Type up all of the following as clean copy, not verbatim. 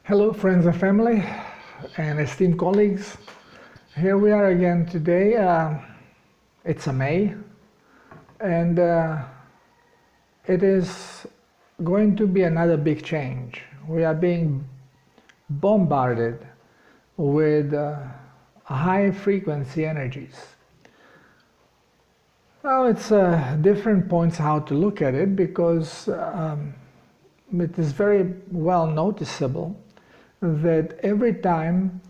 Hello friends and family and esteemed colleagues. Here we are again today. It's a May and it is going to be another big change. We are being bombarded with high frequency energies. Well, it's different points how to look at it because it is very well noticeable that every time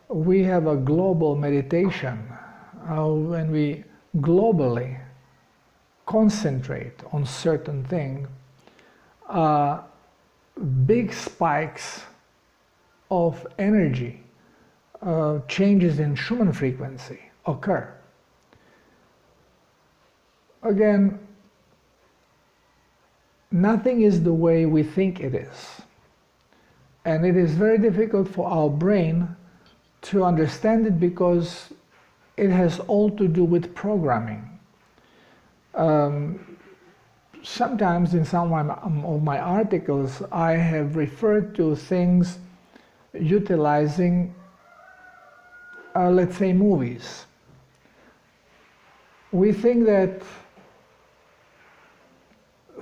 we have a global meditation, when we globally concentrate on certain things, big spikes of energy, changes in Schumann frequency occur. Again, nothing is the way we think it is. And it is very difficult for our brain to understand it because it has all to do with programming. Sometimes in some of my articles I have referred to things utilizing, let's say, movies. We think that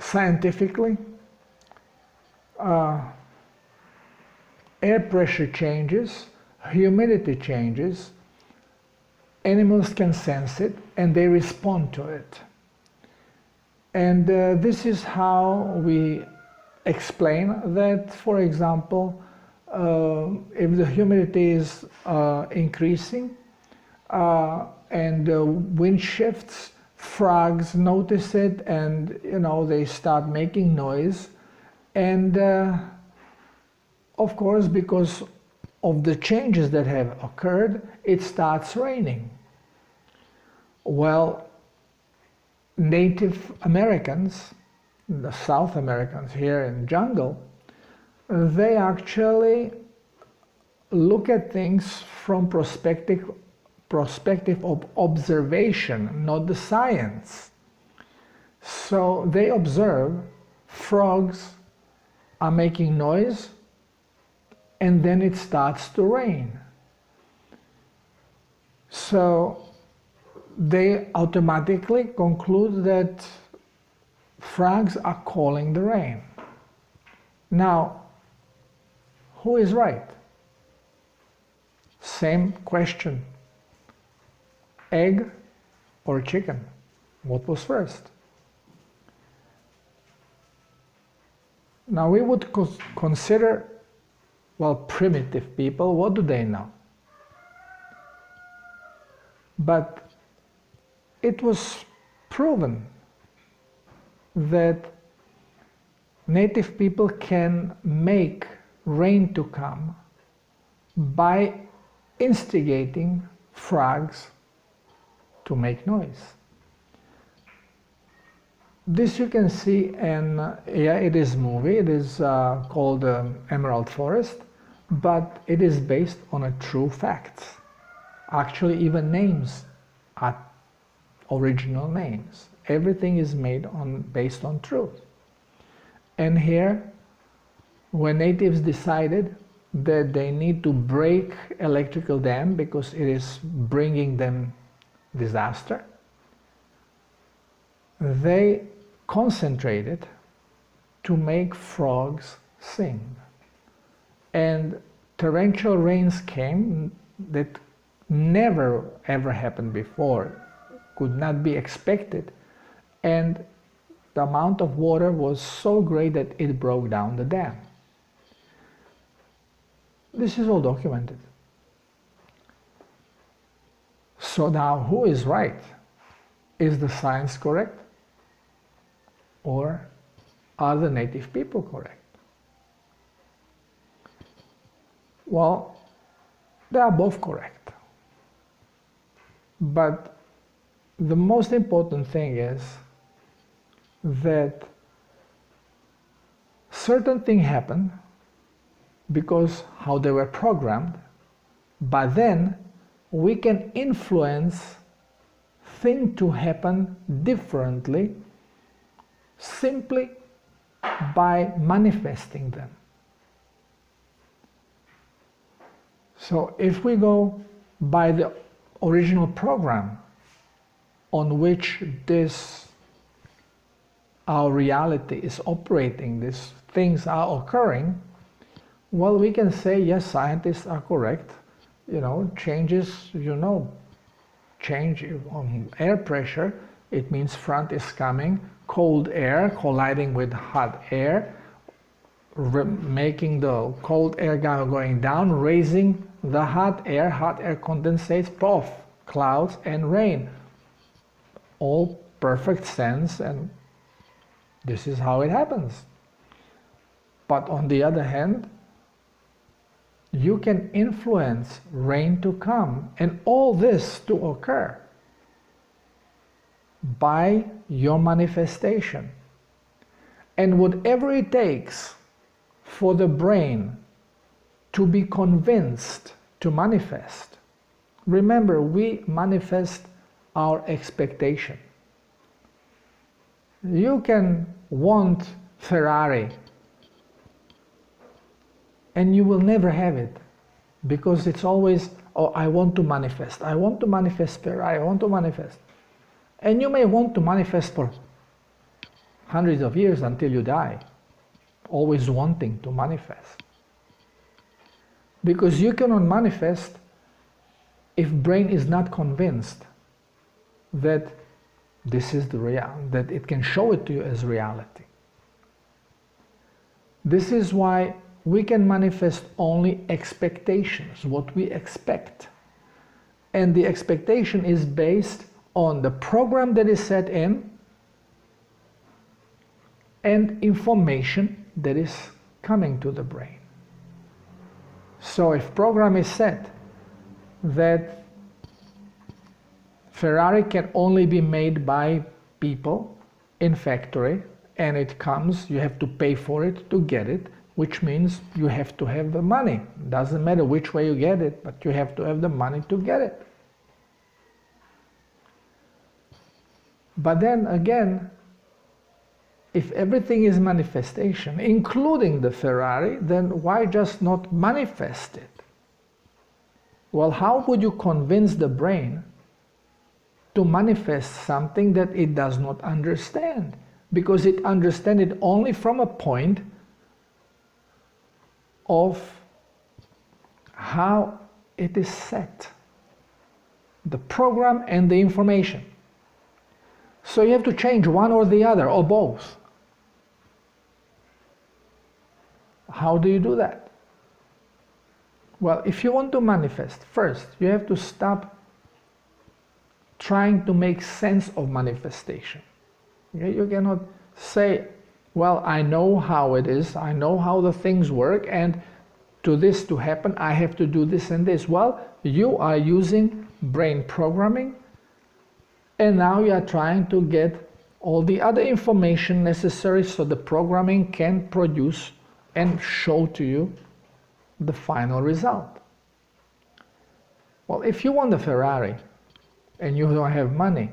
scientifically air pressure changes, humidity changes, animals can sense it and they respond to it. And this is how we explain that, for example, if the humidity is increasing and the wind shifts, frogs notice it and they start making noise. And of course, because of the changes that have occurred, it starts raining. Well, Native Americans, the South Americans here in the jungle, they actually look at things from perspective of observation, not the science. So they observe frogs are making noise, and then it starts to rain. So they automatically conclude that frogs are calling the rain. Now, who is right? Same question. Egg or chicken? What was first? Now we would consider, well, primitive people, what do they know? But it was proven that native people can make rain to come by instigating frogs to make noise. This you can see in, it is movie, it is called Emerald Forest, but it is based on a true facts. Actually, even names are original names. Everything is based on truth. And here, when natives decided that they need to break electrical dam because it is bringing them disaster, they concentrated to make frogs sing. And torrential rains came that never ever happened before, could not be expected, and the amount of water was so great that it broke down the dam. This is all documented. So now, who is right? Is the science correct? Or are the native people correct? Well, they are both correct. But the most important thing is that certain things happen because how they were programmed, but then we can influence things to happen differently simply by manifesting them. So if we go by the original program on which our reality is operating, these things are occurring, well, we can say, yes, scientists are correct. Changes, change on air pressure, it means front is coming, cold air colliding with hot air, making the cold air going down, raising the hot air condensates, puff, clouds and rain. All perfect sense, and this is how it happens. But on the other hand, you can influence rain to come and all this to occur by your manifestation. And whatever it takes for the brain to be convinced to manifest. Remember, we manifest our expectation. You can want Ferrari and you will never have it, because it's always, oh, I want to manifest Ferrari, I want to manifest. And you may want to manifest for hundreds of years until you die, always wanting to manifest. Because you cannot manifest if brain is not convinced that this is the reality, that it can show it to you as reality. This is why we can manifest only expectations, what we expect. And the expectation is based on the program that is set in and information that is coming to the brain. So if program is set that Ferrari can only be made by people in factory, and it comes, you have to pay for it to get it, which means you have to have the money. Doesn't matter which way you get it, but you have to have the money to get it. But then again, if everything is manifestation, including the Ferrari, then why just not manifest it? Well, how would you convince the brain to manifest something that it does not understand? Because it understands it only from a point of how it is set, the program and the information. So you have to change one or the other, or both. How do you do that? Well, if you want to manifest, first you have to stop trying to make sense of manifestation. You cannot say, well, I know how it is, I know how the things work, and to this to happen, I have to do this and this. Well, you are using brain programming, and now you are trying to get all the other information necessary so the programming can produce and show to you the final result. Well, if you want a Ferrari and you don't have money,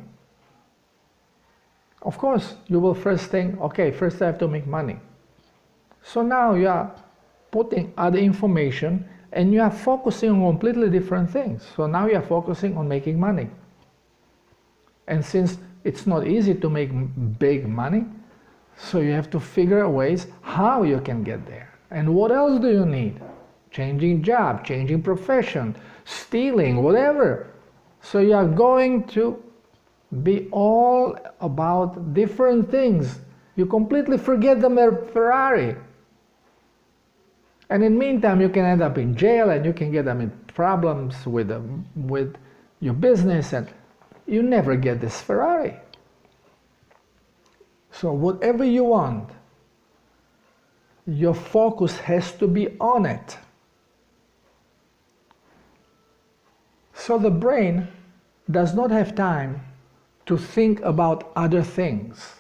of course, you will first think, okay, first I have to make money. So now you are putting other information and you are focusing on completely different things. So now you are focusing on making money. And since it's not easy to make big money, so you have to figure out ways how you can get there. And what else do you need? Changing job, changing profession, stealing, whatever. So you are going to be all about different things. You completely forget the Ferrari. And in the meantime, you can end up in jail and you can get in problems with your business, and you never get this Ferrari. So whatever you want, your focus has to be on it. So the brain does not have time to think about other things.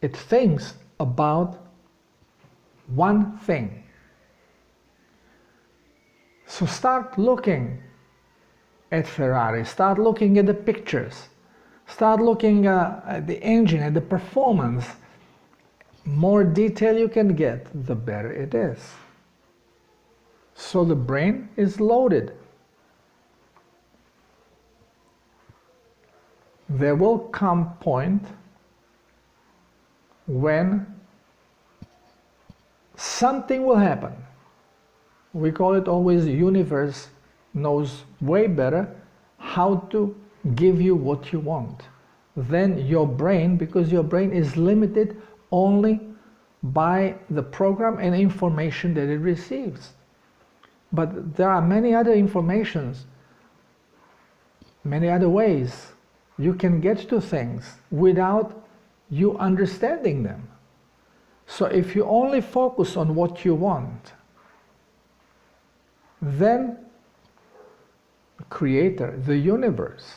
It thinks about one thing. So start looking at Ferrari, start looking at the pictures, start looking at the engine, at the performance. More detail you can get, the better it is. So the brain is loaded. There will come a point when something will happen. We call it always the universe knows way better how to give you what you want than your brain, because your brain is limited only by the program and information that it receives. But there are many other informations, many other ways you can get to things without you understanding them. So if you only focus on what you want, then the Creator, the universe,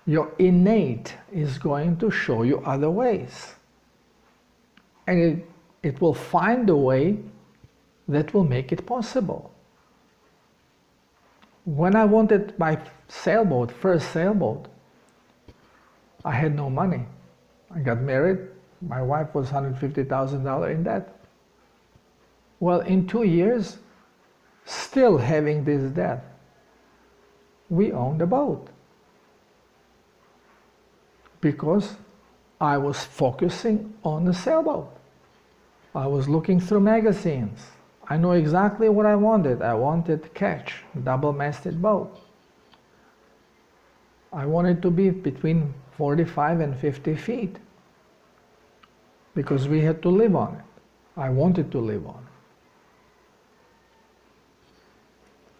your innate is going to show you other ways. And it will find a way that will make it possible. When I wanted my sailboat, first sailboat, I had no money. I got married. My wife was $150,000 in debt. Well, in 2 years, still having this debt, we owned a boat. Because I was focusing on the sailboat. I was looking through magazines. I knew exactly what I wanted. I wanted Ketch, double-masted boat. I wanted to be between 45 and 50 feet because we had to live on it. I wanted to live on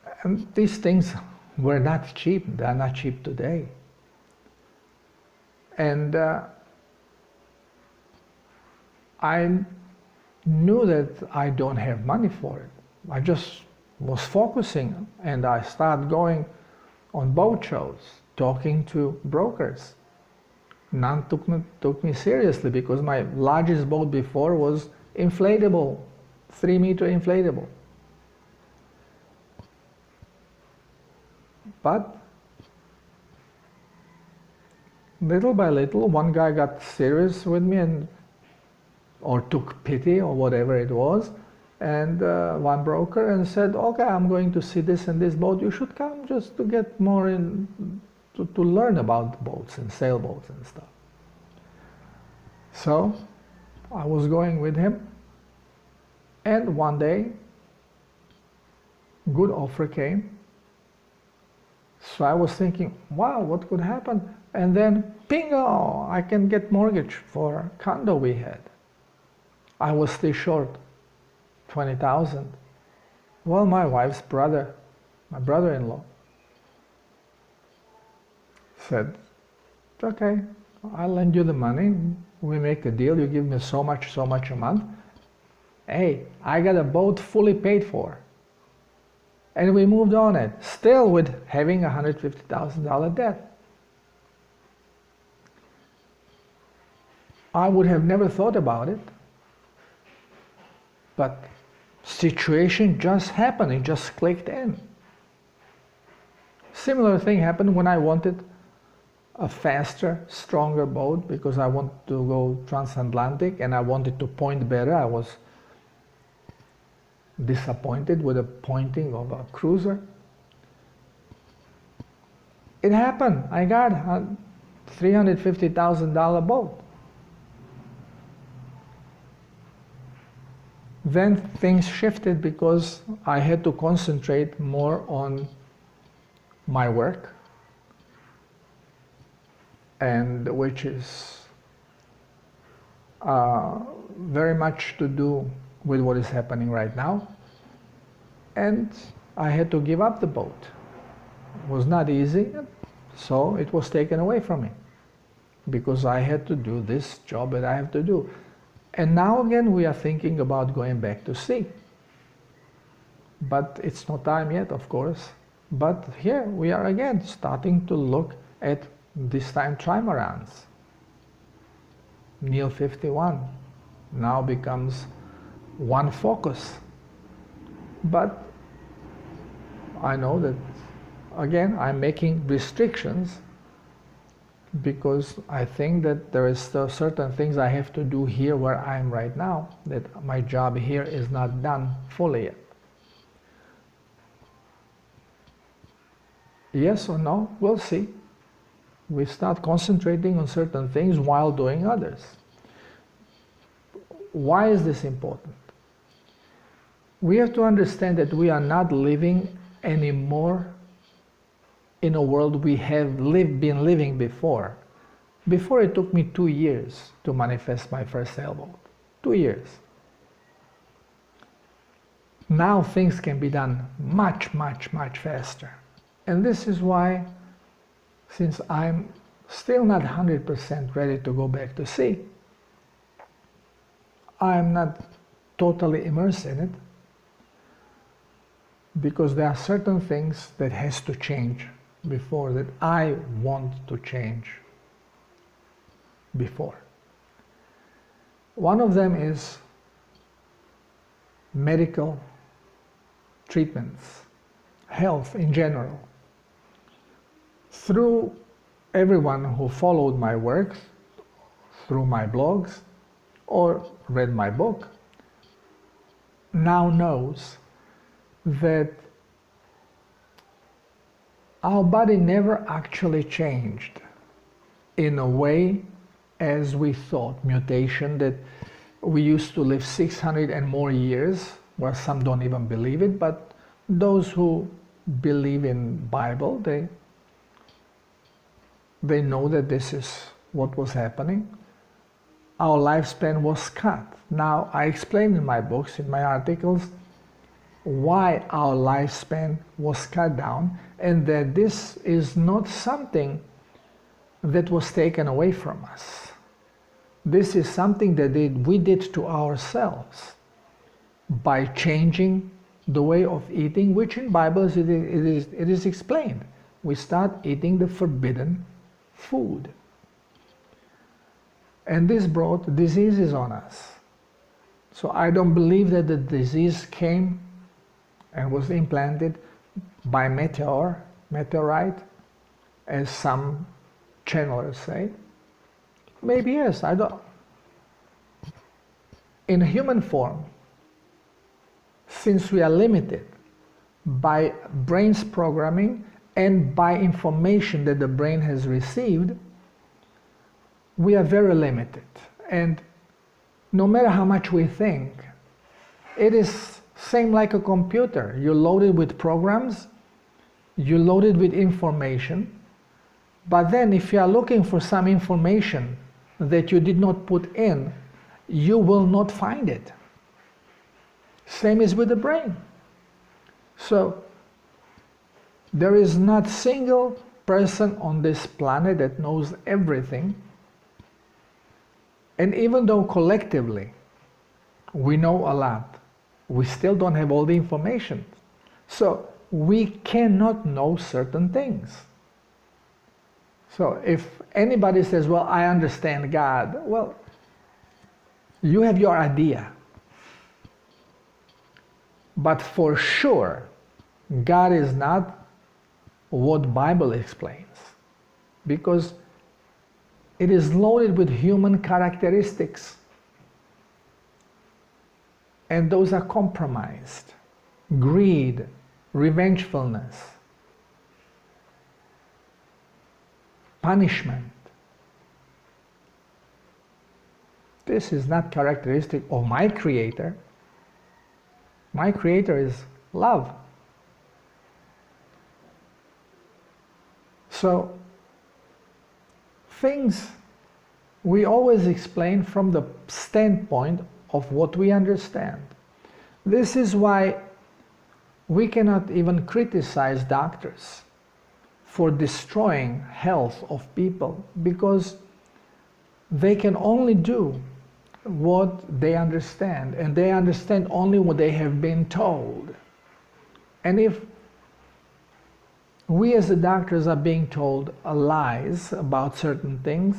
it. And these things were not cheap. They are not cheap today. And I knew that I don't have money for it. I just was focusing, and I started going on boat shows, talking to brokers. None took me seriously because my largest boat before was inflatable, 3-meter inflatable. But little by little, one guy got serious with me or took pity or whatever it was, and one broker, and said, okay, I'm going to see this and this boat, you should come just to get more to learn about boats and sailboats and stuff. So I was going with him, and one day good offer came. So I was thinking, wow, what could happen? And then bingo, I can get mortgage for a condo we had. I was still short $20,000. Well, my wife's brother, my brother-in-law, said, okay, I'll lend you the money. We make a deal. You give me so much a month. Hey, I got a boat fully paid for. And we moved on it, still with having a $150,000 debt. I would have never thought about it, but situation just happened, it just clicked in. Similar thing happened when I wanted a faster, stronger boat because I wanted to go transatlantic and I wanted to point better. I was disappointed with the pointing of a cruiser. It happened. I got a $350,000 boat. Then things shifted because I had to concentrate more on my work, and which is very much to do with what is happening right now. And I had to give up the boat. It was not easy, so it was taken away from me because I had to do this job that I have to do. And now again we are thinking about going back to sea. But it's not time yet, of course. But here we are again starting to look at this time trimarans. Neil 51 now becomes one focus. But I know that again I'm making restrictions because I think that there is still certain things I have to do here where I am right now, that my job here is not done fully yet. Yes or no? We'll see. We start concentrating on certain things while doing others. Why is this important? We have to understand that we are not living anymore in a world we have been living before. Before, it took me 2 years to manifest my first sailboat. 2 years. Now things can be done much, much, much faster. And this is why, since I'm still not 100% ready to go back to sea, I'm not totally immersed in it, because there are certain things that has to change before, that I want to change before. One of them is medical treatments, health in general. Through everyone who followed my work, through my blogs, or read my book, now knows that our body never actually changed in a way as we thought. Mutation, that we used to live 600 and more years, well, some don't even believe it, but those who believe in Bible, they know that this is what was happening. Our lifespan was cut. Now, I explain in my books, in my articles, why our lifespan was cut down, and that this is not something that was taken away from us. This is something that we did to ourselves by changing the way of eating, which in Bible it is explained. We start eating the forbidden food. And this brought diseases on us. So I don't believe that the disease came and was implanted by meteorite, as some channelers say. Maybe yes, I don't. In human form, since we are limited by brain's programming and by information that the brain has received, we are very limited. And no matter how much we think, it is same like a computer. You load it with programs, you load it with information, but then if you are looking for some information that you did not put in, you will not find it. Same is with the brain. So there is not a single person on this planet that knows everything. And even though collectively we know a lot, we still don't have all the information. So we cannot know certain things. So if anybody says, well, I understand God, well, you have your idea. But for sure, God is not what Bible explains, because it is loaded with human characteristics, and those are compromised. Greed, revengefulness, punishment. This is not characteristic of my Creator. My Creator is love. So things we always explain from the standpoint of what we understand. This is why we cannot even criticize doctors for destroying health of people, because they can only do what they understand, and they understand only what they have been told. And if we as the doctors are being told lies about certain things,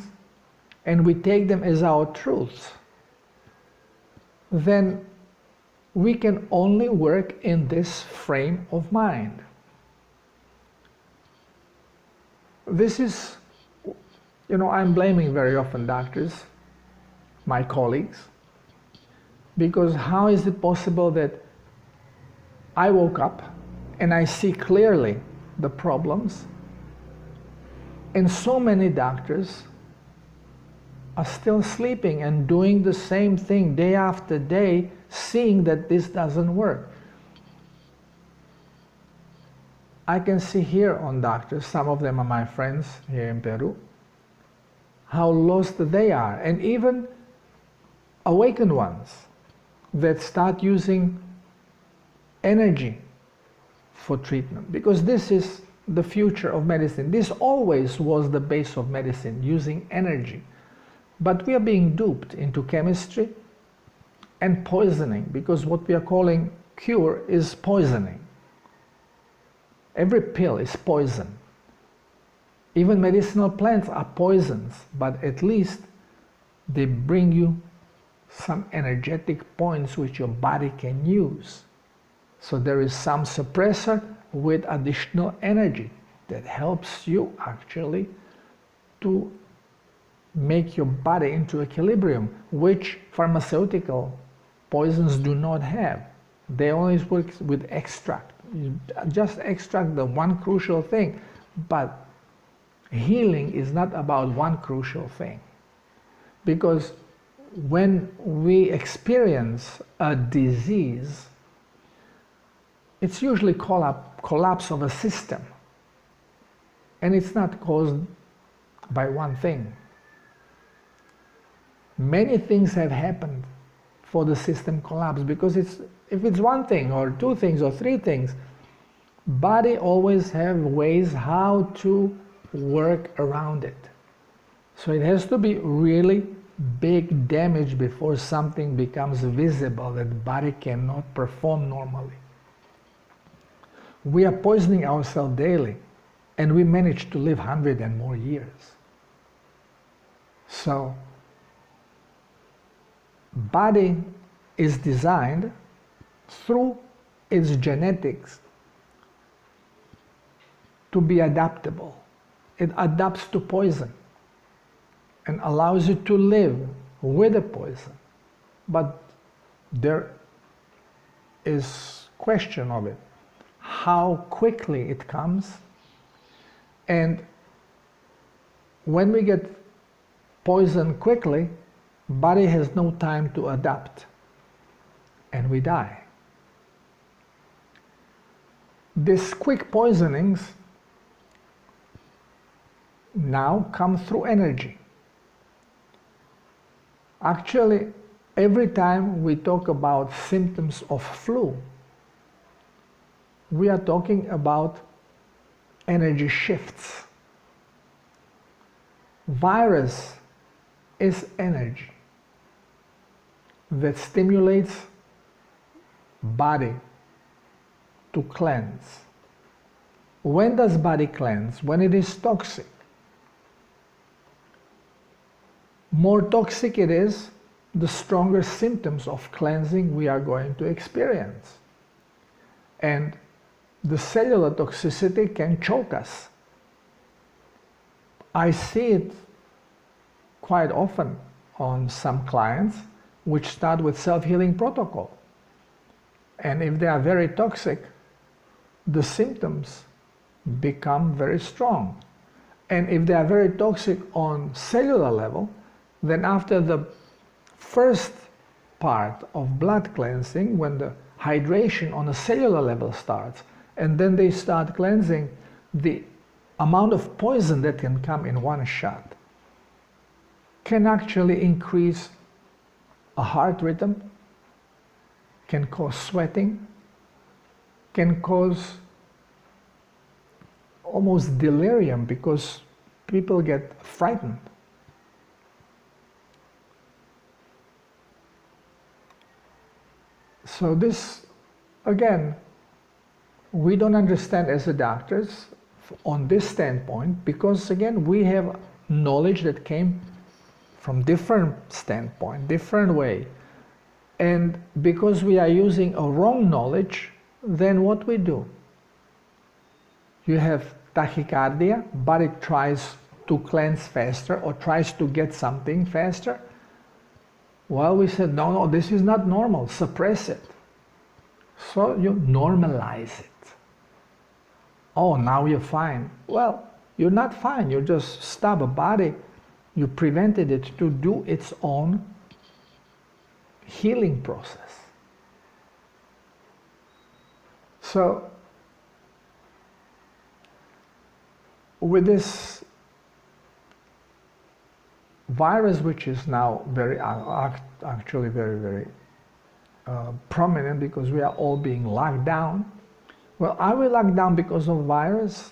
and we take them as our truths, then we can only work in this frame of mind. This is, I'm blaming very often doctors, my colleagues, because how is it possible that I woke up and I see clearly the problems, and so many doctors are still sleeping and doing the same thing day after day, seeing that this doesn't work. I can see here on doctors, some of them are my friends here in Peru, how lost they are, and even awakened ones that start using energy for treatment, because this is the future of medicine. This always was the base of medicine, using energy. But we are being duped into chemistry and poisoning, because what we are calling cure is poisoning. Every pill is poison. Even medicinal plants are poisons, but at least they bring you some energetic points which your body can use. So there is some suppressor with additional energy that helps you actually to make your body into equilibrium, which pharmaceutical poisons do not have. They always work with extract. You just extract the one crucial thing, but healing is not about one crucial thing. Because when we experience a disease, it's usually collapse of a system, and it's not caused by one thing. Many things have happened for the system collapse, because if it's one thing or two things or three things, body always have ways how to work around it. So it has to be really big damage before something becomes visible that the body cannot perform normally. We are poisoning ourselves daily, and we manage to live 100 and more years. So body is designed through its genetics to be adaptable. It adapts to poison and allows you to live with the poison. But there is question of it, how quickly it comes, and when we get poisoned quickly, body has no time to adapt, and we die. These quick poisonings now come through energy. Actually, every time we talk about symptoms of flu, we are talking about energy shifts. Virus is energy that stimulates body to cleanse. When does body cleanse? When it is toxic. More toxic it is, the stronger symptoms of cleansing we are going to experience. And the cellular toxicity can choke us. I see it quite often on some clients which start with self-healing protocol. And if they are very toxic, the symptoms become very strong. And if they are very toxic on cellular level, then after the first part of blood cleansing, when the hydration on a cellular level starts, and then they start cleansing, the amount of poison that can come in one shot can actually increase a heart rhythm, can cause sweating, can cause almost delirium, because people get frightened. So this, again, we don't understand as a doctors on this standpoint, because again, we have knowledge that came from different standpoint, different way. And because we are using a wrong knowledge, then what we do? You have tachycardia, body tries to cleanse faster or tries to get something faster. Well, we said, no, this is not normal, suppress it. So you normalize it. oh, now you're fine. Well, you're not fine. You just stop a body. You prevented it to do its own healing process. So, with this virus, which is now actually very prominent because we are all being locked down. Well, are we locked down because of virus?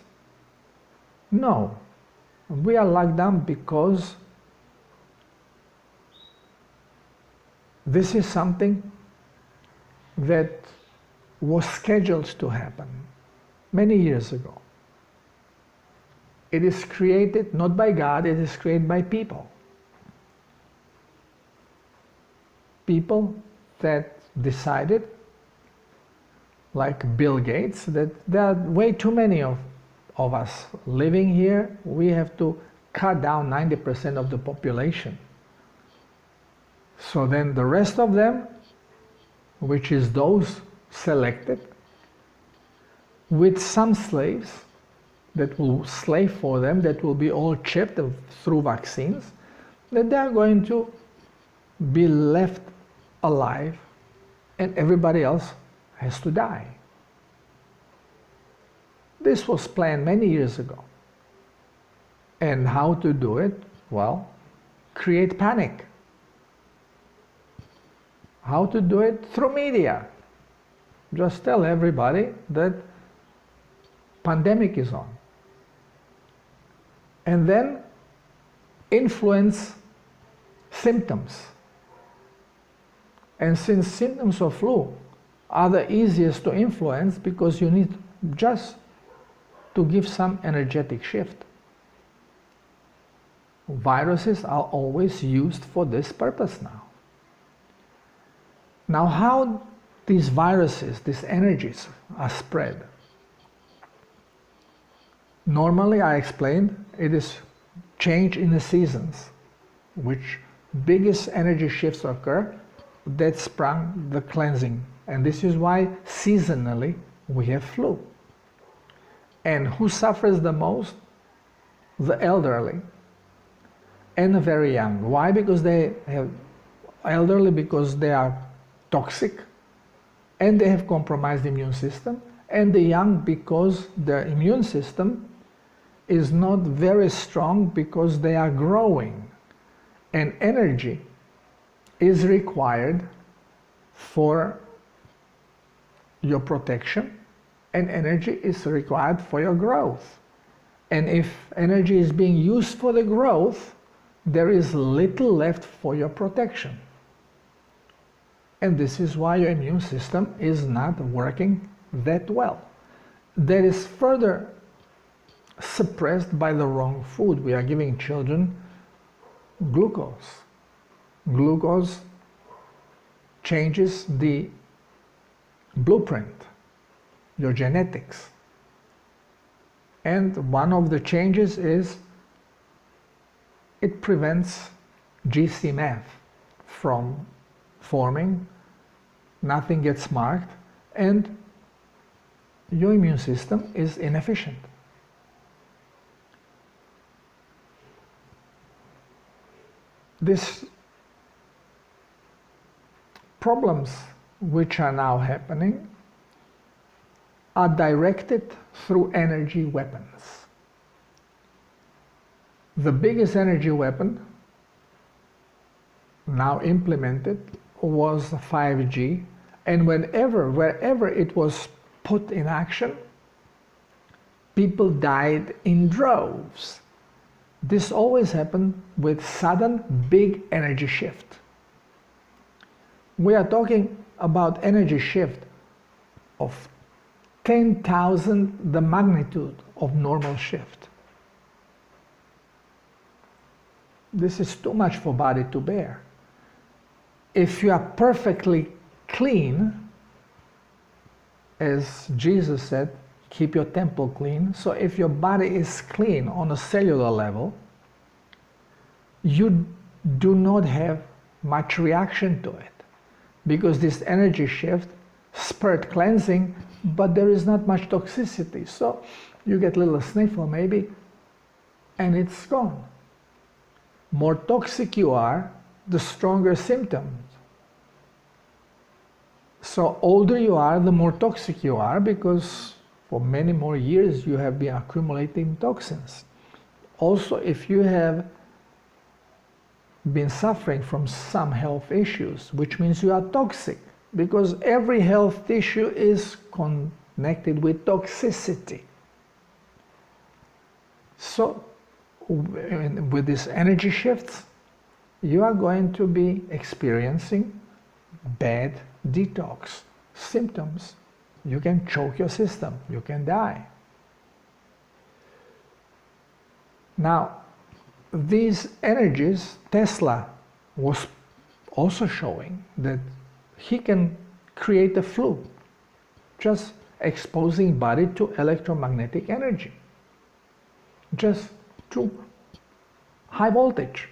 No. We are locked down because this is something that was scheduled to happen many years ago. It is created not by God, it is created by people. People that decided, like Bill Gates, that there are way too many of us living here. We have to cut down 90% of the population. So then the rest of them, which is those selected, with some slaves that will slave for them, that will be all chipped through vaccines, that they are going to be left alive and everybody else has to die. This was planned many years ago. And how to do it? Well, create panic. How to do it? Through media. Just tell everybody that pandemic is on. And then influence symptoms. And since symptoms of flu are the easiest to influence because you need just to give some energetic shift. Viruses are always used for this purpose now. Now, how these viruses, these energies are spread? Normally, I explained, it is change in the seasons, which biggest energy shifts occur that sprung the cleansing. And this is why seasonally we have flu. And who suffers the most? The elderly and the very young. Why? Because they have elderly because they are toxic and they have compromised immune system, and the young because their immune system is not very strong because they are growing, and energy is required for your protection, and energy is required for your growth. And if energy is being used for the growth, there is little left for your protection. And this is why your immune system is not working that well. That is further suppressed by the wrong food. We are giving children glucose. Glucose changes the blueprint, your genetics. And one of the changes is it prevents GCMF from forming, nothing gets marked, and your immune system is inefficient. These problems which are now happening are directed through energy weapons. The biggest energy weapon now implemented was 5G, and wherever it was put in action, people died in droves. This always happened with sudden big energy shift. We are talking about energy shift of 10,000 the magnitude of normal shift. This is too much for body to bear. If you are perfectly clean, as Jesus said, keep your temple clean. So if your body is clean on a cellular level, you do not have much reaction to it, because this energy shift spurt cleansing, but there is not much toxicity. So you get a little sniffle maybe, and it's gone. More toxic you are, the stronger symptoms. So older you are, the more toxic you are, because for many more years you have been accumulating toxins. Also, if you have been suffering from some health issues, which means you are toxic, because every health issue is connected with toxicity. So with these energy shifts, you are going to be experiencing bad detox symptoms. You can choke your system, you can die. Now, these energies, Tesla was also showing that he can create a flu, just exposing body to electromagnetic energy, just to high voltage,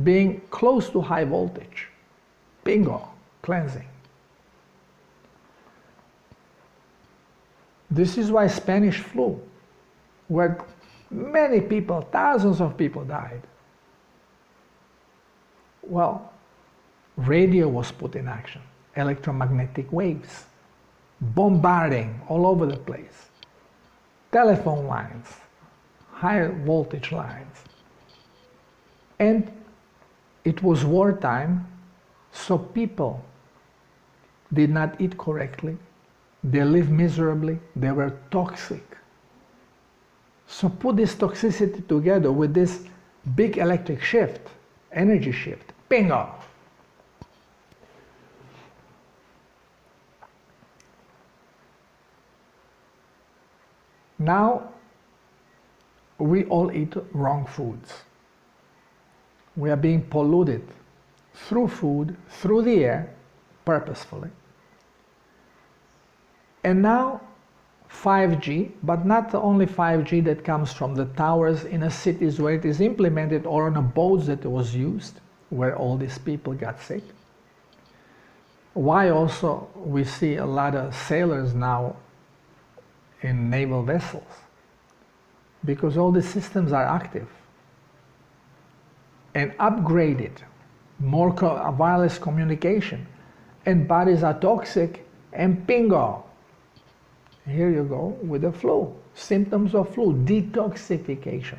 being close to high voltage. Bingo, cleansing. This is why Spanish flu, where many people, thousands of people died. Well, radio was put in action, electromagnetic waves, bombarding all over the place, telephone lines, high voltage lines. And it was wartime, so people did not eat correctly, they lived miserably, they were toxic. So put this toxicity together with this big electric shift, energy shift, bingo! Now, we all eat wrong foods. We are being polluted through food, through the air, purposefully. And now 5G, but not only 5G that comes from the towers in the cities where it is implemented, or on the boats that it was used, where all these people got sick. Why also we see a lot of sailors now in naval vessels? Because all the systems are active and upgraded, more wireless communication, and bodies are toxic, and bingo! Here you go with the flu, symptoms of flu, detoxification.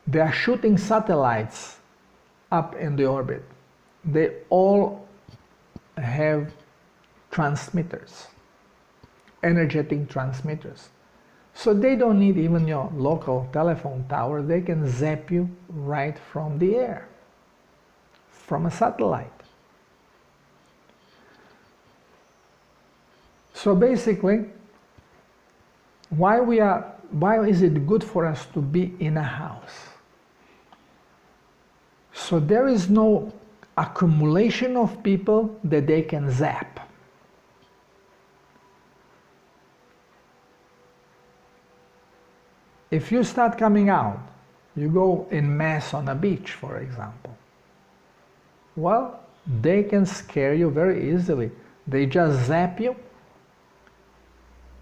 They are shooting satellites up in the orbit. They all have transmitters, energetic transmitters. So they don't need even your local telephone tower. They can zap you right from the air, from a satellite. So basically, why is it good for us to be in a house? So there is no accumulation of people that they can zap. If you start coming out, you go in mass on a beach, for example, well, they can scare you very easily. They just zap you,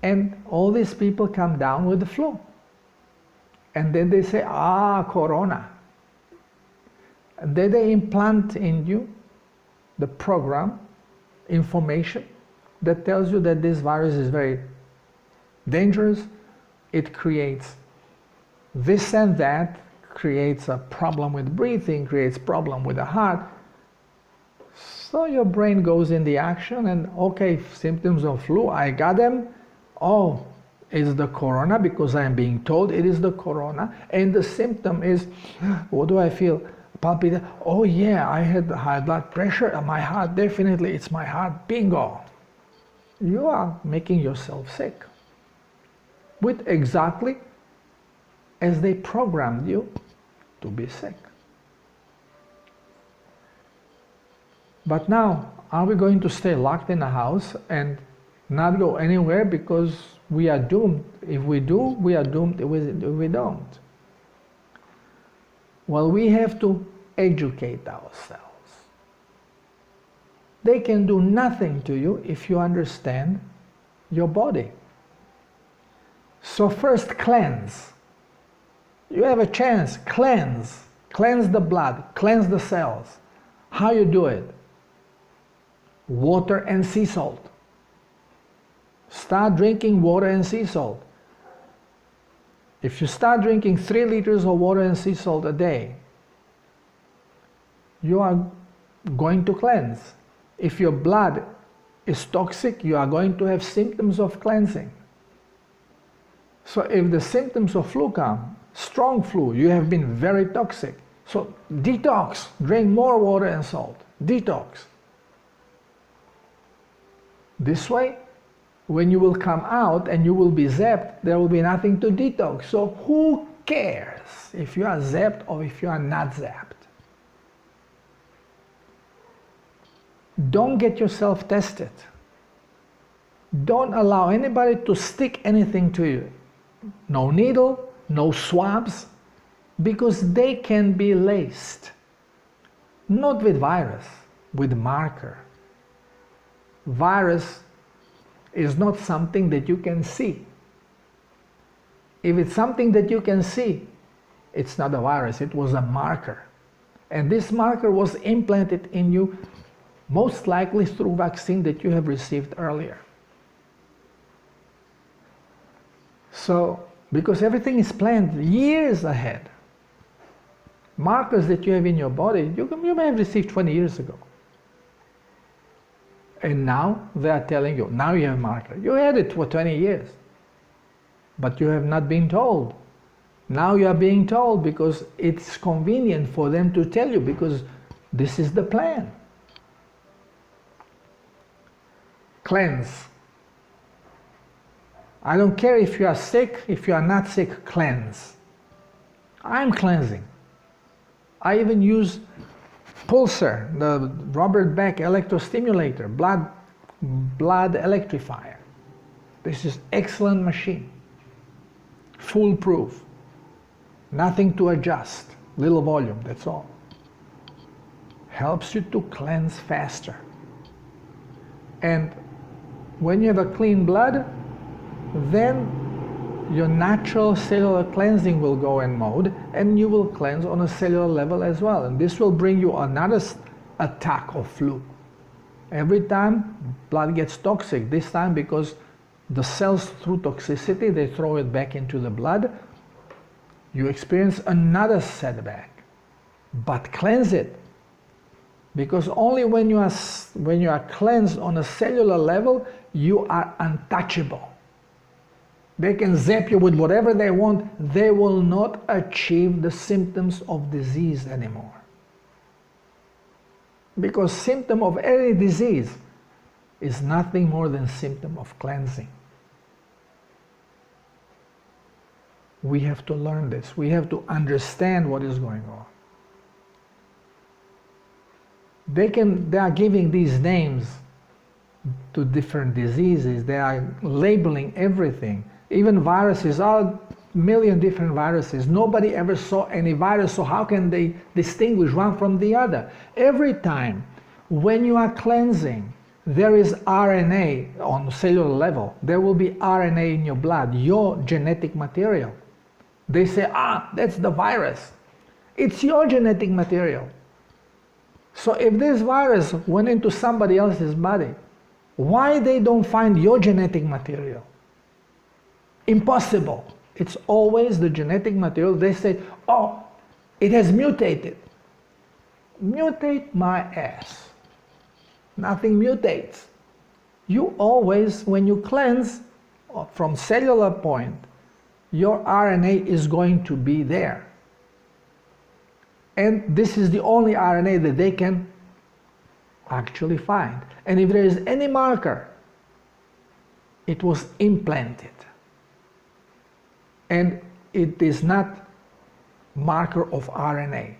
and all these people come down with the flu. And then they say, corona. And then they implant in you the program, information that tells you that this virus is very dangerous. It creates this and that, creates a problem with breathing, creates problem with the heart. So your brain goes in the action and, okay, symptoms of flu, I got them. Oh, it's the corona because I am being told it is the corona. And the symptom is, what do I feel? Palpitation. Oh yeah, I had high blood pressure and my heart, definitely it's my heart, bingo. You are making yourself sick with exactly as they programmed you to be sick. But now, are we going to stay locked in a house and not go anywhere because we are doomed? If we do, we are doomed if we don't. Well, we have to educate ourselves. They can do nothing to you if you understand your body. So first cleanse. You have a chance, cleanse. Cleanse the blood, cleanse the cells. How you do it? Water and sea salt. Start drinking water and sea salt. If you start drinking 3 liters of water and sea salt a day, you are going to cleanse. If your blood is toxic, you are going to have symptoms of cleansing. So if the symptoms of flu come, strong flu, you have been very toxic. So detox, drink more water and salt, detox. This way, when you will come out and you will be zapped, there will be nothing to detox. So who cares if you are zapped or if you are not zapped? Don't get yourself tested. Don't allow anybody to stick anything to you. No needle, no swabs, because they can be laced. Not with virus, with marker. Virus is not something that you can see. If it's something that you can see, it's not a virus, it was a marker. And this marker was implanted in you most likely through vaccine that you have received earlier. So, because everything is planned years ahead, markers that you have in your body, you may have received 20 years ago. And now they are telling you, now you have a marker. You had it for 20 years, but you have not been told. Now you are being told because it's convenient for them to tell you, because this is the plan. Cleanse. I don't care if you are sick, if you are not sick, cleanse. I'm cleansing. I even use Pulsar, the Robert Beck electrostimulator, blood electrifier. This is excellent machine. Foolproof. Nothing to adjust. Little volume, that's all. Helps you to cleanse faster. And when you have a clean blood, then your natural cellular cleansing will go in mode, and you will cleanse on a cellular level as well. And this will bring you another attack of flu. Every time blood gets toxic, this time because the cells, through toxicity, they throw it back into the blood, you experience another setback. But cleanse it. Because only when you are cleansed on a cellular level, you are untouchable. They can zap you with whatever they want. They will not achieve the symptoms of disease anymore. Because symptom of any disease is nothing more than symptom of cleansing. We have to learn this. We have to understand what is going on. They are giving these names to different diseases. They are labeling everything. Even viruses, are a million different viruses. Nobody ever saw any virus, so how can they distinguish one from the other? Every time when you are cleansing, there is RNA on cellular level. There will be RNA in your blood, your genetic material. They say, that's the virus. It's your genetic material. So if this virus went into somebody else's body, why they don't find your genetic material? Impossible. It's always the genetic material. They say, it has mutated. Mutate my ass. Nothing mutates. You always, when you cleanse from cellular point, your RNA is going to be there. And this is the only RNA that they can actually find. And if there is any marker, it was implanted. And it is not marker of RNA.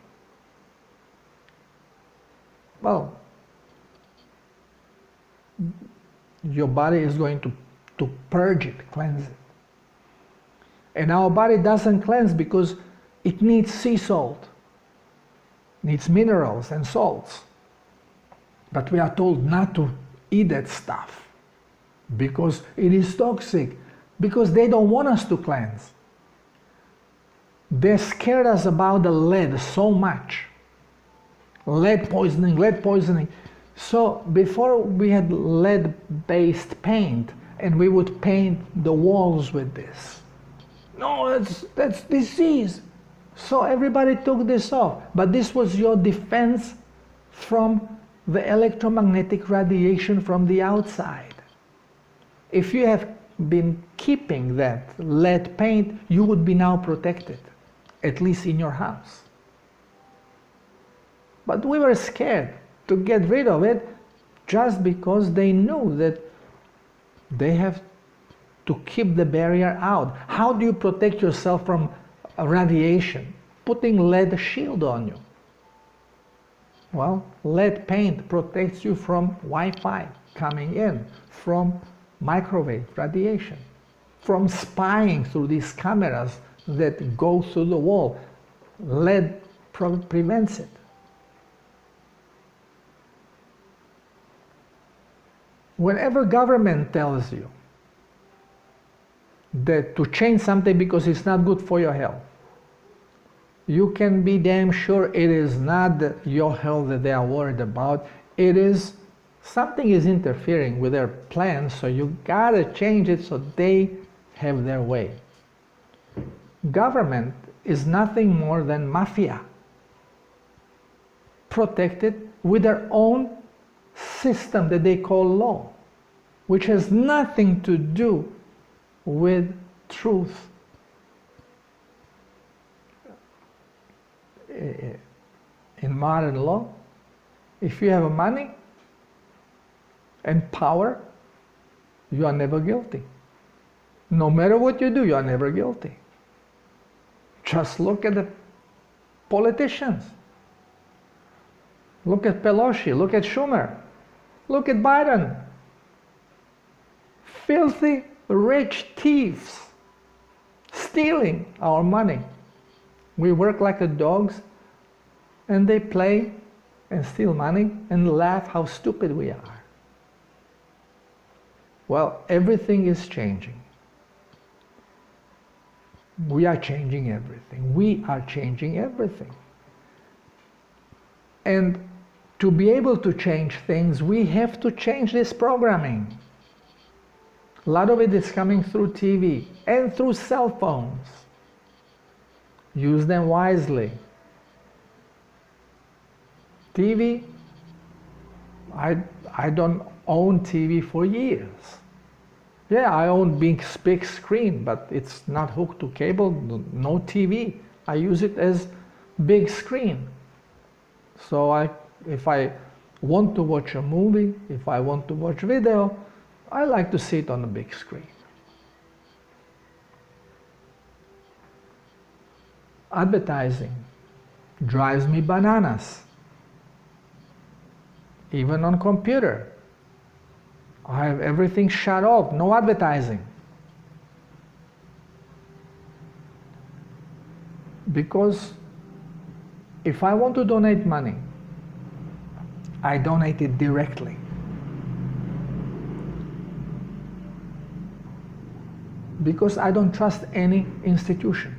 Well, your body is going to purge it, cleanse it. And our body doesn't cleanse because it needs sea salt, needs minerals and salts. But we are told not to eat that stuff because it is toxic, because they don't want us to cleanse. They scared us about the lead so much. Lead poisoning, lead poisoning. So before we had lead-based paint, and we would paint the walls with this. No, that's disease. So everybody took this off. But this was your defense from the electromagnetic radiation from the outside. If you have been keeping that lead paint, you would be now protected, at least in your house. But we were scared to get rid of it just because they knew that they have to keep the barrier out. How do you protect yourself from radiation? Putting lead shield on you. Well, lead paint protects you from Wi-Fi coming in, from microwave radiation, from spying through these cameras that go through the wall. Lead prevents it. Whenever government tells you that to change something because it's not good for your health, you can be damn sure it is not your health that they are worried about. It is something is interfering with their plans, so you gotta change it so they have their way. Government is nothing more than mafia, protected with their own system that they call law, which has nothing to do with truth. In modern law, if you have money and power, you are never guilty. No matter what you do, you are never guilty. Just look at the politicians. Look at Pelosi, look at Schumer, look at Biden. Filthy, rich thieves stealing our money. We work like the dogs, and they play and steal money and laugh how stupid we are. Well, everything is changing. We are changing everything. We are changing everything. And to be able to change things, we have to change this programming. A lot of it is coming through TV and through cell phones. Use them wisely. TV, I don't own TV for years. Yeah, I own big screen, but it's not hooked to cable, no TV. I use it as big screen. So if I want to watch a movie, if I want to watch video, I like to see it on a big screen. Advertising drives me bananas. Even on computer, I have everything shut off, no advertising. Because if I want to donate money, I donate it directly. Because I don't trust any institution.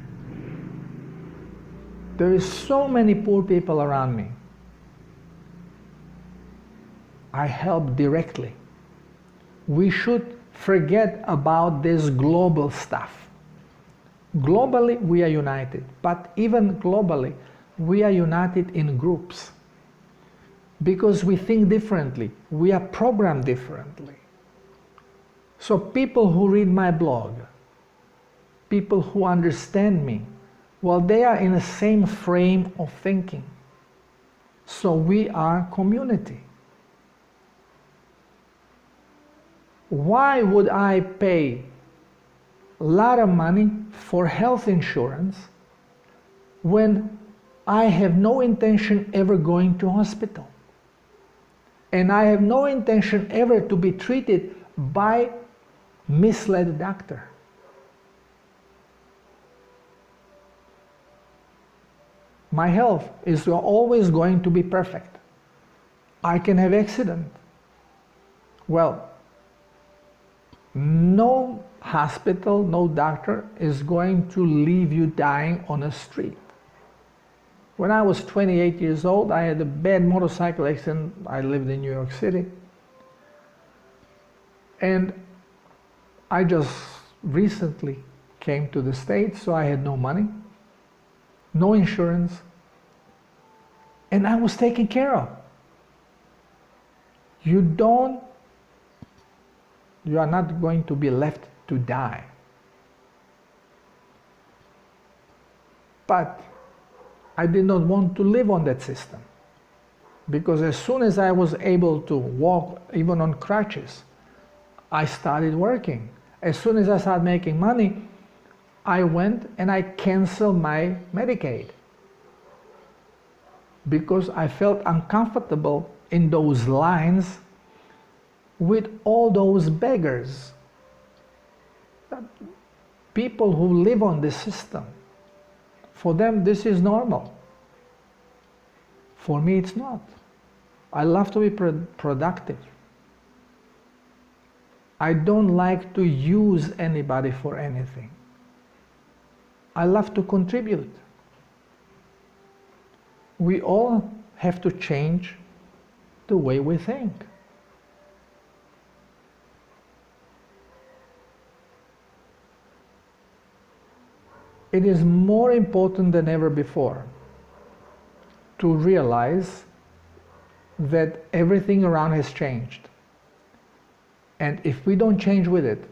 There is so many poor people around me. I help directly. We should forget about this global stuff. Globally, we are united, but even globally, we are united in groups. Because we think differently, we are programmed differently. So people who read my blog, people who understand me, well, they are in the same frame of thinking. So we are community. Why would I pay a lot of money for health insurance when I have no intention ever going to hospital? And I have no intention ever to be treated by misled doctor. My health is always going to be perfect. I can have accident. Well, no hospital, no doctor is going to leave you dying on a street. When I was 28 years old, I had a bad motorcycle accident. I lived in New York City. And I just recently came to the States, so I had no money, no insurance, and I was taken care of. You are not going to be left to die. But I did not want to live on that system, because as soon as I was able to walk, even on crutches, I started working. As soon as I started making money, I went and I canceled my Medicaid, because I felt uncomfortable in those lines with all those beggars, people who live on this system. For them, this is normal. For me, it's not. I love to be productive. I don't like to use anybody for anything. I love to contribute. We all have to change the way we think. It is more important than ever before to realize that everything around has changed. And if we don't change with it,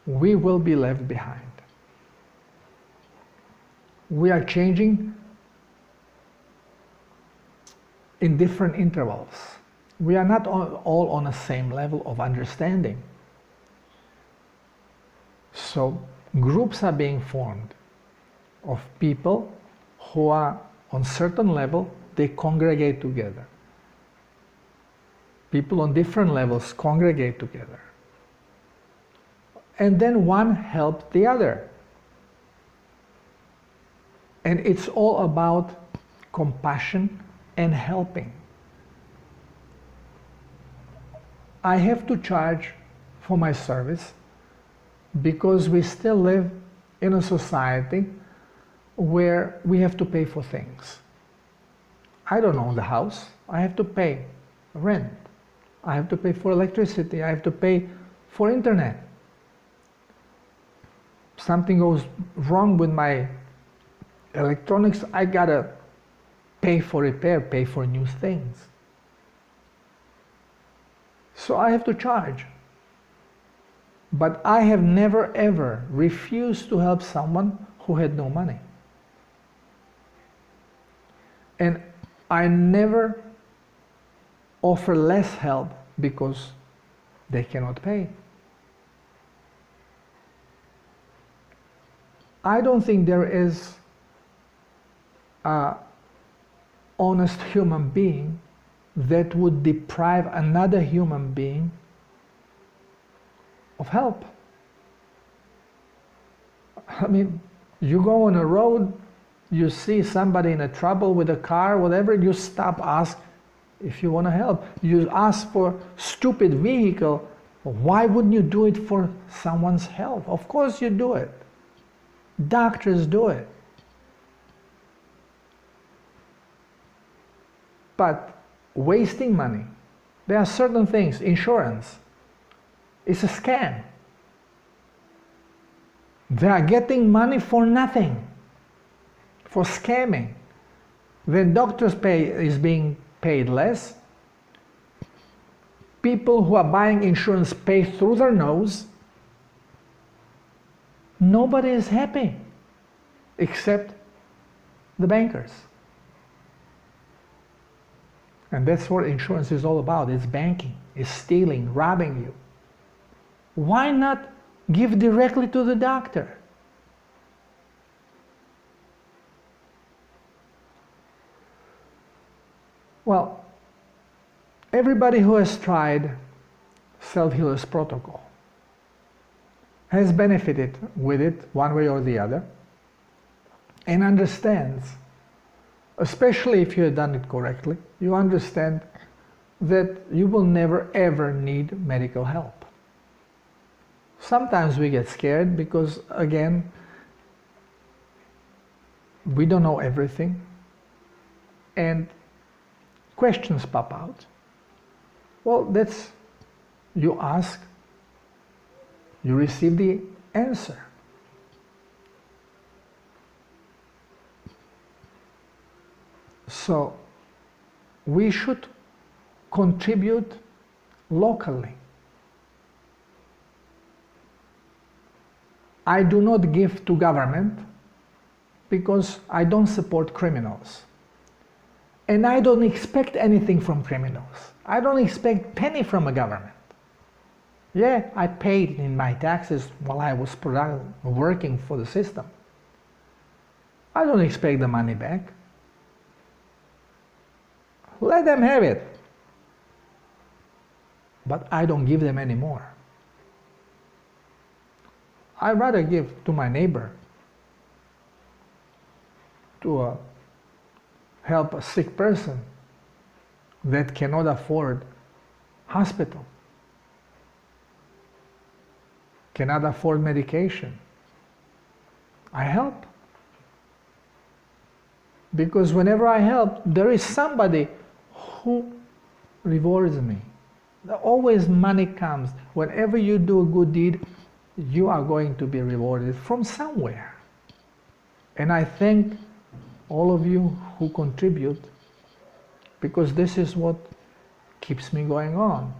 we will be left behind. We are changing in different intervals. We are not all on the same level of understanding. So groups are being formed of people who are on certain level, they congregate together. People on different levels congregate together. And then one helps the other. And it's all about compassion and helping. I have to charge for my service because we still live in a society where we have to pay for things. I don't own the house. I have to pay rent. I have to pay for electricity. I have to pay for internet. Something goes wrong with my electronics, I gotta pay for repair, pay for new things. So I have to charge. But I have never ever refused to help someone who had no money. And I never offer less help because they cannot pay. I don't think there is an honest human being that would deprive another human being of help. I mean, you go on a road, you see somebody in a trouble with a car, whatever, you stop, ask if you want to help. You ask for stupid vehicle, why wouldn't you do it for someone's health? Of course you do it. Doctors do it. But wasting money, there are certain things, insurance, it's a scam. They are getting money for nothing, for scamming. When doctors' pay is being paid less, people who are buying insurance pay through their nose. Nobody is happy except the bankers. And that's what insurance is all about. It's banking, it's stealing, robbing you. Why not give directly to the doctor? Well, everybody who has tried Self-Healer's protocol has benefited with it one way or the other and understands especially if you have done it correctly, you understand that you will never ever need medical help. Sometimes we get scared because, again, we don't know everything and questions pop out. Well, that's, you ask, you receive the answer. So we should contribute locally. I do not give to government because I don't support criminals. And I don't expect anything from criminals. I don't expect penny from a government. Yeah, I paid in my taxes while I was working for the system. I don't expect the money back. Let them have it. But I don't give them any more. I'd rather give to my neighbor to help a sick person that cannot afford hospital, cannot afford medication. I help. Because whenever I help, there is somebody who rewards me. Always money comes. Whenever you do a good deed, you are going to be rewarded from somewhere. And I thank all of you who contribute, because this is what keeps me going on.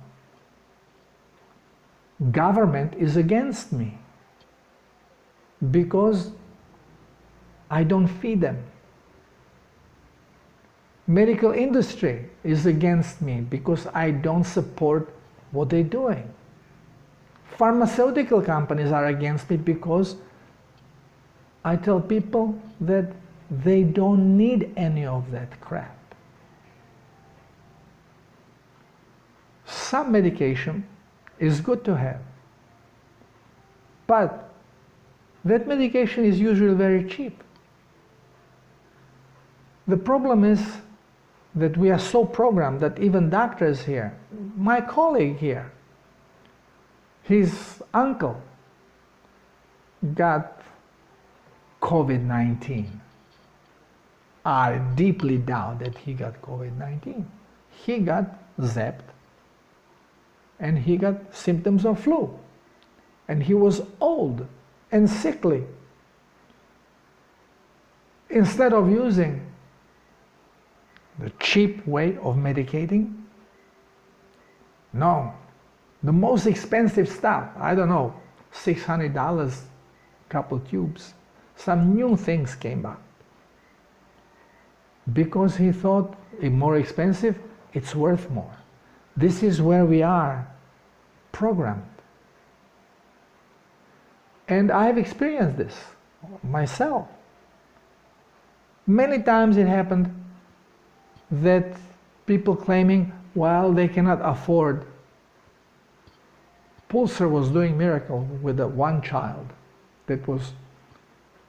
Government is against me because I don't feed them. Medical industry is against me because I don't support what they're doing. Pharmaceutical companies are against me because I tell people that they don't need any of that crap. Some medication is good to have, but that medication is usually very cheap. The problem is that we are so programmed that even doctors here, my colleague here, his uncle got COVID-19. I deeply doubt that he got COVID-19. He got zapped and he got symptoms of flu. And he was old and sickly. Instead of using the cheap way of medicating, no, the most expensive stuff, I don't know, $600, couple tubes, some new things came up. Because he thought it more expensive, it's worth more. This is where we are programmed. And I've experienced this myself. Many times it happened that people claiming, well, they cannot afford. Pulsar was doing miracle with the one child that was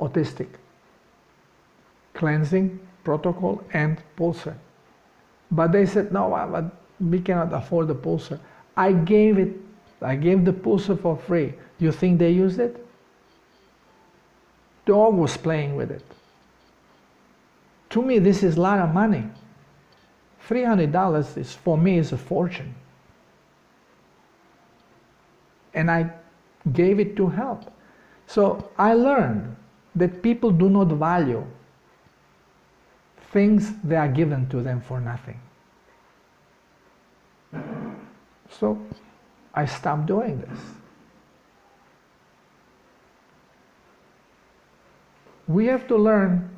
autistic. Cleansing protocol and Pulsar. But they said, no, but we cannot afford the Pulsar. I gave the Pulsar for free. Do you think they used it? Dog was playing with it. To me, this is a lot of money. $300 is, for me, is a fortune. And I gave it to help. So I learned that people do not value things that are given to them for nothing. So I stopped doing this. We have to learn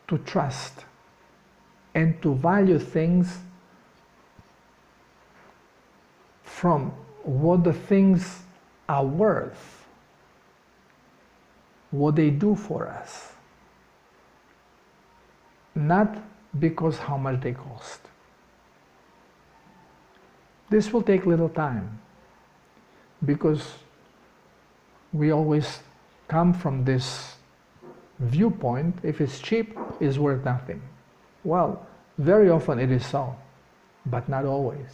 to trust and to value things from what the things are worth, what they do for us, not because how much they cost. This will take little time because we always come from this viewpoint. If it's cheap, is worth nothing. Well, very often it is so, but not always.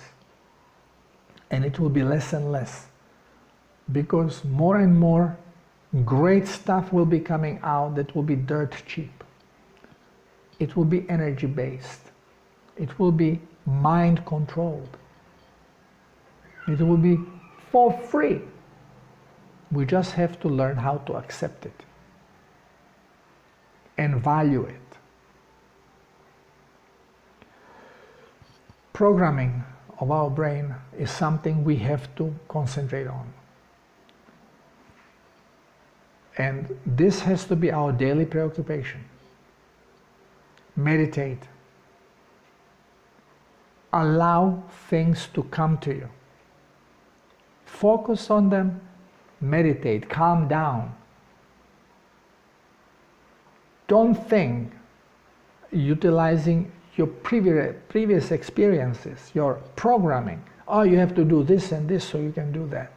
And it will be less and less, because more and more great stuff will be coming out that will be dirt cheap. It will be energy based. It will be mind controlled. It will be for free. We just have to learn how to accept it and value it. Programming of our brain is something we have to concentrate on. And this has to be our daily preoccupation. Meditate. Allow things to come to you. Focus on them, meditate, calm down. Don't think, utilizing your previous experiences, your programming. Oh, you have to do this and this so you can do that.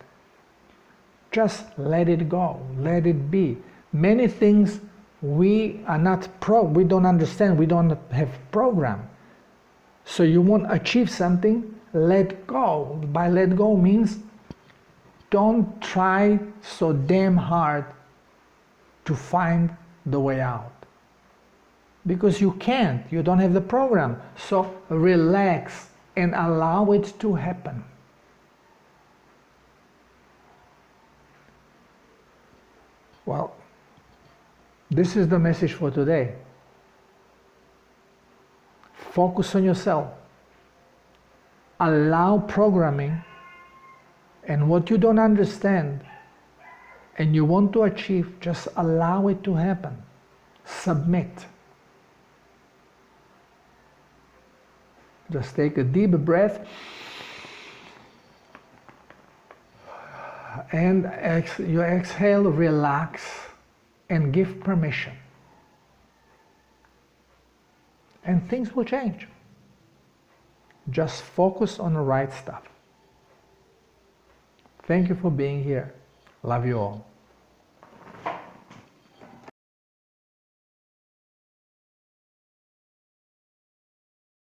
Just let it go, let it be. Many things we are not we don't understand, we don't have program. So you want to achieve something, let go. By let go means don't try so damn hard to find the way out. Because you can't, you don't have the program. So relax and allow it to happen. Well, this is the message for today. Focus on yourself. Allow programming, and what you don't understand and you want to achieve, just allow it to happen. Submit. Just take a deep breath and you exhale, relax, and give permission. And things will change. Just focus on the right stuff. Thank you for being here. Love you all.